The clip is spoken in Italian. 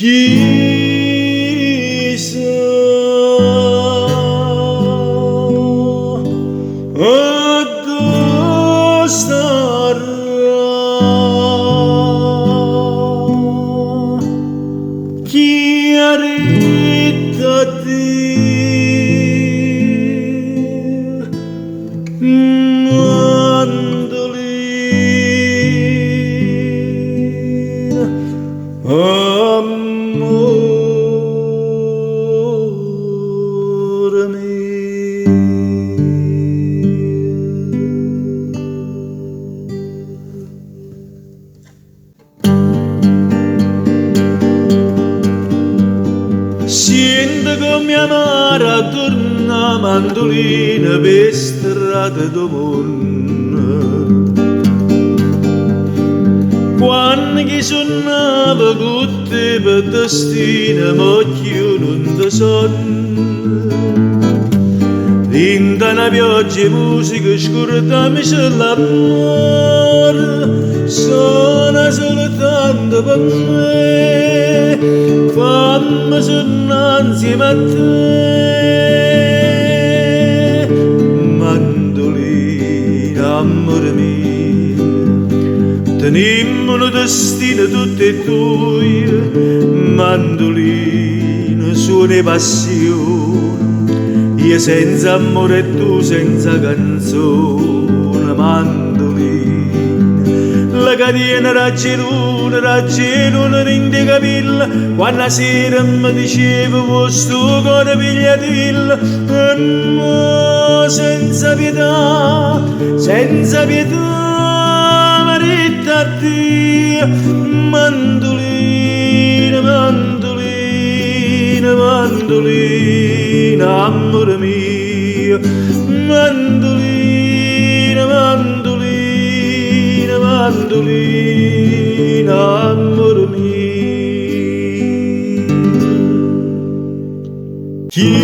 Chissà dove starà, chi ha detto a te mandolina, amore mio. Sento come amara torna mandolina per strada do mondo. Quando chi suonava con te per destino, m'occhio non ti sonno. Dinta una pioggia e musica scordami se l'amore suona soltanto per me. Fammi sonnare insieme a te, mandolina, amore mio. Tenimmo un destino tutti e due, mandolina, suona e passione. Io senza amore e tu senza canzone, mandolina. La catena raggeluna in di capilla, quando sera mi diceva questo cuore pigliatilla. E mo senza pietà, marita a te, mandolina, mandolina, mandolina, amore mio, mandolina, mandolina, mandolina, amore mio. Chissà